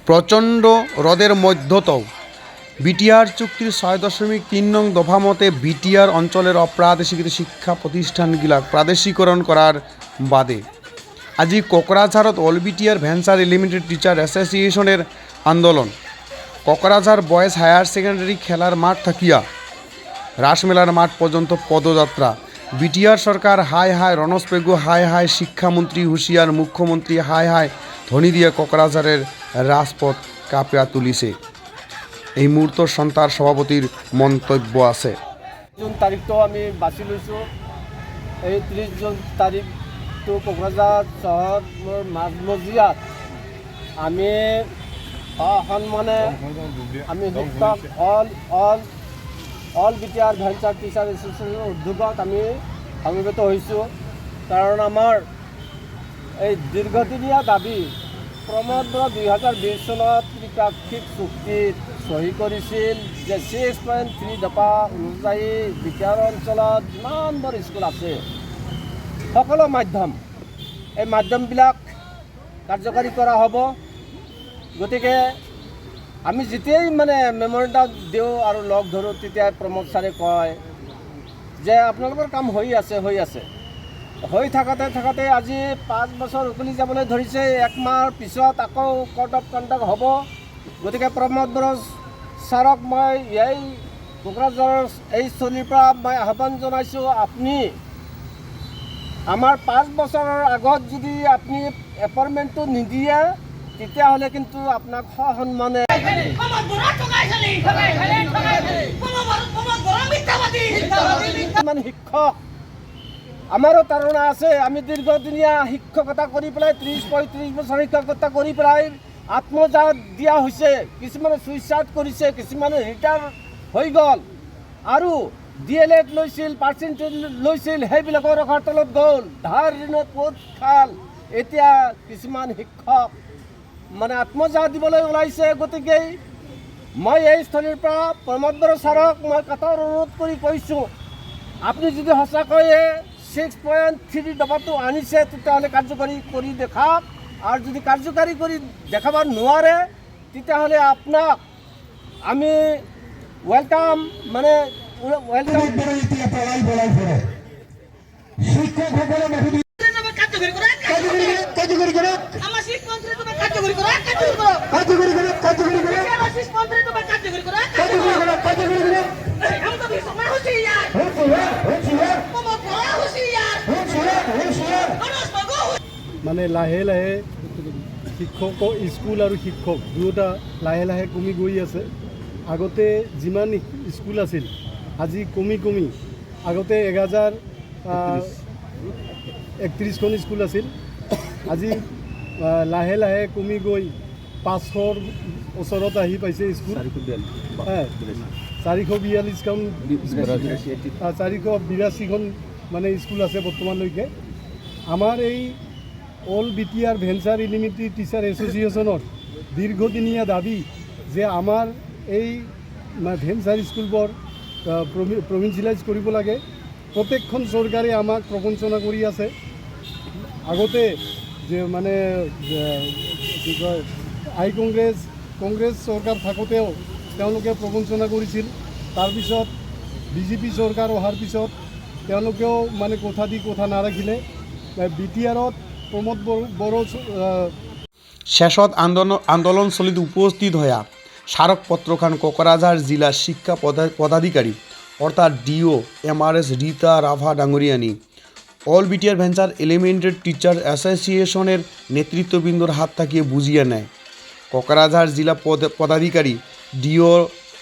প্রচণ্ড রোদের মধ্যতেও বিটিআর চুক্তির ৬.৩ নং দফা মতে বিটিআর অঞ্চলের অপ্রাদেশিক শিক্ষা প্রতিষ্ঠানগিলা প্রাদেশিকরণ করার বাদে আজি কোকরাঝারত all BTR venture elementary teacher অ্যাসোসিয়েশনের আন্দোলন। কোকরাঝার বয়েজ হায়ার সেকেন্ডারি খেলার মাঠ থাকিয়া রাসমেলার মাঠ পর্যন্ত পদযাত্রা। বিটিআর সরকার হায় হায়, রণস পেগু হায় হায়, শিক্ষামন্ত্রী হুঁশিয়ার, মুখ্যমন্ত্রী হায় হায় ধ্বনি দিয়ে কোকরাঝারের রাজপথ কাঁপিয়া তুলিছে। এই মুহূর্ত সন্তার সভাপতির মন্তব্য আছে। জুন তাৰিখটো আমি বাছি লৈছোঁ। এই 30 জুন তাৰিখটো কোকৰাঝাৰ চহৰৰ মাজমজিয়াত আমি সন্মানে আমি শিক্ষক অল বিটিআৰ ভেঞ্চাৰ টিচাৰ এছ'চিয়েশ্যনৰ উদ্যোগত আমি সমবেত হৈছোঁ। কাৰণ আমাৰ এই দীৰ্ঘদিনীয়া দাবী প্ৰমোদ বৰা 2020 চনত ত্ৰিপাক্ষিক চুক্তিত সহি কৰিছিল যে 6.3 দফা অনুযায়ী বিটিআৰ অঞ্চলত যিমানবোৰ স্কুল আছে সকলো এই মাধ্যমবিলাক কাৰ্যকাৰী কৰা হ'ব। গতিকে আমি যেতিয়াই মেমৰেণ্ডাম দিওঁ আৰু লগ ধৰোঁ তেতিয়াই প্ৰমোদ ছাৰে কয় যে আপোনালোকৰ কাম হৈ আছে হৈ থাকোঁতে আজি 5 বছৰ উকলি যাবলৈ ধৰিছে। 1 মাহৰ পিছত আকৌ কোৰ্ট অফ কণ্ডাক্ট হ'ব। গতিকে প্ৰমোদ বৰা ছাৰক মই এই কোকৰাঝাৰৰ এই স্থলীৰ পৰা মই আহ্বান জনাইছোঁ, আপুনি আমাৰ 5 বছৰৰ আগত যদি আপুনি এপইণ্টমেণ্টটো নিদিয়ে তেতিয়াহ'লে কিন্তু আপোনাক সন্মানে শিক্ষক আমাৰো তাৰণা আছে। আমি দীৰ্ঘদিনীয়া শিক্ষকতা কৰি পেলাই 30-35 বছৰ শিক্ষকতা কৰি পেলাই আত্মজাত দিয়া হৈছে। কিছুমানে ছুইচাইড কৰিছে, কিছুমানে ৰিটায়াৰ হৈ গ'ল আৰু DLED লৈছিল, পাৰ্চেণ্টেজ লৈছিল, সেইবিলাকৰ ৰখাৰ তলত গ'ল, ধাৰ ঋণত পোত খাল। এতিয়া কিছুমান শিক্ষক আত্মজাত দিবলৈ ওলাইছে। গতিকে মই এই স্থলীৰ পৰা প্ৰমোদ বৰা ছাৰক মই কাটৰ অনুৰোধ কৰি কৈছোঁ, আপুনি যদি সঁচাকৈয়ে 6.3 দফাটো আনিছে তেতিয়াহ'লে কাৰ্যকাৰী কৰি দেখাওক, আৰু যদি কাৰ্যকাৰী কৰি দেখাব নোৱাৰে তেতিয়াহ'লে আপোনাক আমি ৱেলকাম লাহে লাহে শিক্ষক স্কুল আৰু শিক্ষক দুয়োটা লাহে লাহে কমি গৈ আছে। আগতে যিমান স্কুল আছিল আজি কমি আগতে 1031খন স্কুল আছিল, আজি লাহে লাহে কমি গৈ 500ৰ ওচৰত আহি পাইছে স্কুল। 442খন 482খন স্কুল আছে বৰ্তমানলৈকে। আমাৰ এই all BTR venture elementary teacher এছ'চিয়েশ্যনৰ দীৰ্ঘদিনীয়া দাবী যে আমাৰ এই ভেঞ্চাৰ স্কুলবোৰ প্ৰভিঞ্চিয়েলাইজ কৰিব লাগে। প্ৰত্যেকখন চৰকাৰে আমাক প্ৰবঞ্চনা কৰি আছে। আগতে যে কি কয় কংগ্ৰেছ চৰকাৰ থাকোঁতেও তেওঁলোকে প্ৰবঞ্চনা কৰিছিল। তাৰপিছত BJP চৰকাৰ অহাৰ পিছত তেওঁলোকেও কথা নাৰাখিলে। বিটিআৰত প্ৰমোদ বড়ো শেষত আন্দোলনস্থলীত উপস্থিত হয়ে স্মারকপত্রখান কোকরাঝার জেলা শিক্ষা পদাধিকারী অর্থাৎ DO MRS রীতা রাভা ডাঙ্গরিয়ানি all BTR venture elementary teacher অ্যাসোসিয়েশনের নেতৃত্ববৃন্দর হাত থাকিয়ে বুঝিয়ে নেয়। কোকরাঝার জেলা পদাধিকারী DO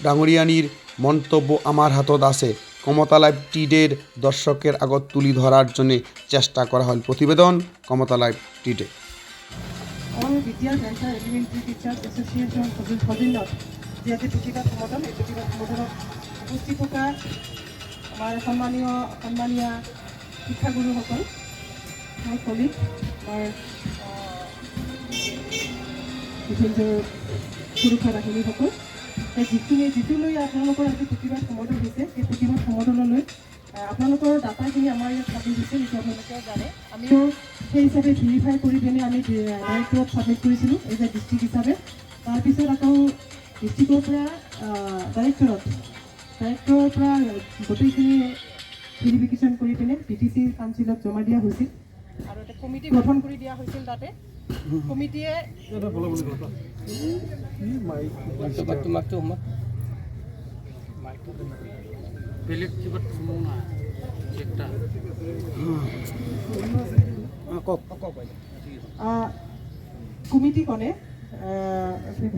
ডাঙ্গরিয়ানির মন্তব্য আমার হাতত আছে। কমতা লাইভ টিডের দর্শকের আগত তুলি ধরার জন্য চেষ্টা করা হল। প্রতিবেদন কমতা লাইভ টিডে। All BTR venture elementary teachers association সদিলত যে প্ৰতিবাদ সমদল, এই প্ৰতিবাদ সমদলত উপস্থিত থকা আমাৰ সন্মানীয় শিক্ষাগুৰুসকল, মোৰ কলিগ, আমাৰ বিভিন্ন সুৰক্ষা বাহিনীসকল, যিটো লৈ আপোনালোকৰ আজি প্ৰতিবাদ সমদল হৈছে, সেই প্ৰতিবাদ সমদললৈ আপোনালোকৰ ডাটাখিনি আমাৰ ইয়াত চাবমিট হৈছে, সেইটো আপোনালোকে জানে। আমিও সেই হিচাপে ভেৰিফাই কৰি পিনে আমি ডাইৰেক্টৰত চাবমিট কৰিছিলোঁ এজ এ ডিষ্ট্ৰিক্ট হিচাপে। তাৰপিছত আকৌ ডিষ্ট্ৰিক্টৰ পৰা ডাইৰেক্টৰৰ পৰা গোটেইখিনি ভেৰিফিকেশ্যন কৰি পিনে PTC কাউন্সিলত জমা দিয়া হৈছিল আৰু এটা কমিটি গঠন কৰি দিয়া হৈছিল। তাতে কমিটিয়ে কমিটিখনে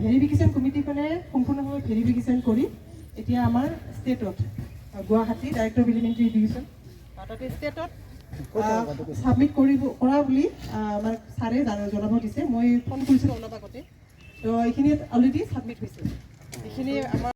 ভেৰিফিকেশ্যন কমিটিখনে সম্পূৰ্ণভাৱে ভেৰিফিকেশ্যন কৰি এতিয়া আমাৰ ষ্টেটত Guwahati director of elementary education তাতে ষ্টেটত ছাবমিট কৰা বুলি আমাক ছাৰে জনাব দিছে। মই ফোন কৰিছিলোঁ অলপ আগতে, তো এইখিনি অলৰেডি ছাবমিট হৈছে। এইখিনি আমাৰ